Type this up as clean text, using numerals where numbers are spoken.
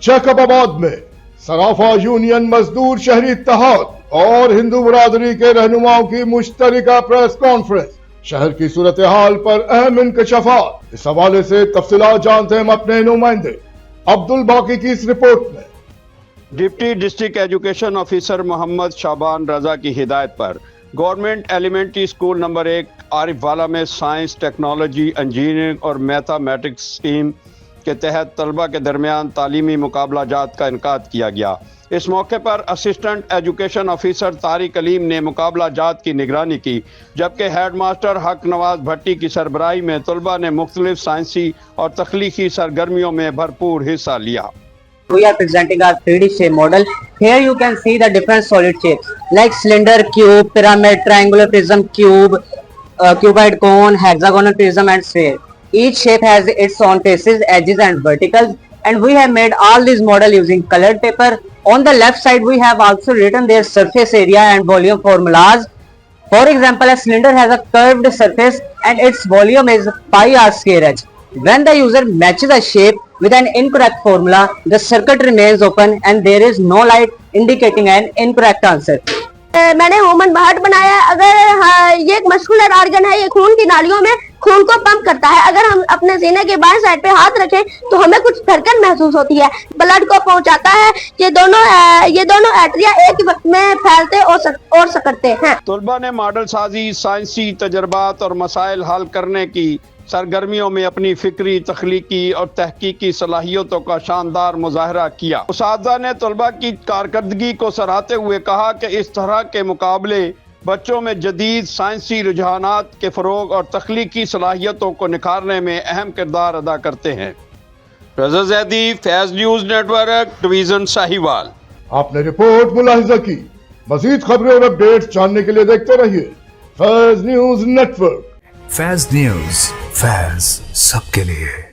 जैकबाबाद में सराफा यूनियन मजदूर शहरी इत्तेहाद और हिंदू बरादरी के रहनुमाओं की मुश्तरका प्रेस कॉन्फ्रेंस। शहर की सूरत हाल पर अहम इंकशाफात। इस हवाले से तफसीलात जानते हैं हम अपने नुमाइंदे अब्दुल बाकी की इस रिपोर्ट में। Deputy district education officer Mohammad Shaban Raza की हिदायत पर government elementary school number 1 Arifwala में साइंस, टेक्नोलॉजी, इंजीनियरिंग और मैथमेटिक्स स्ट्रीम के तहत तलबा के दरमियान तालीमी मुकाबला जात का इनकाद किया गया। इस मौके पर assistant education officer Tariq Aleem ने मुकाबला जात की निगरानी की, जबकि हेड मास्टर हक नवाज भट्टी की सरबराही में तलबा ने मुख्तलिफ साइंसी और तख्लीकी सरगर्मियों में भरपूर हिस्सा लिया। We are presenting our 3D shape model. Here you can see the different solid shapes like cylinder, cube, pyramid, triangular prism, cube, cuboid cone, hexagonal prism and sphere. Each shape has its own faces, edges and verticals, and we have made all these model using colored paper. On the left side we have also written their surface area and volume formulas. For example, a cylinder has a curved surface and its volume is pi r square h. When the user matches a shape with an incorrect formula, the circuit remains open and there is no light indicating an incorrect answer. मैंने human heart बनाया है। अगर ये एक muscular organ है, ये खून की नालियों में खून को पंप करता है। अगर हम अपने सीने के बाएं साइड पे हाथ रखें तो हमें कुछ धड़कन महसूस होती है, ब्लड को पहुंचाता है। ये दोनों आर्टरियां एक वक्त में फैलते और सकते हैं। तलबा ने मॉडल साजी, साइंसी तजर्बात और मसाइल हल करने की सरगर्मियों में अपनी फिक्री, तख्लीकी और तहकीकी सलाहियतों का शानदार मुजाहरा किया। उस्तादा ने तलबा की कारकर्दगी को सराहते हुए कहा कि इस तरह के मुकाबले बच्चों में जदीद साइंसी रुझानात के फरोग और तख्लीकी सलाहियतों को निखारने में अहम किरदार अदा करते हैं। रज़ा ज़ैदी, फैज़ न्यूज़ नेटवर्क, डिवीज़न साहिवाल। आपने रिपोर्ट मुलाहिजा की। मज़ीद खबरें और अपडेट्स जानने के लिए देखते रहिए फैज़ न्यूज़ नेटवर्क। फैज़ न्यूज़, फैज़ सबके लिए।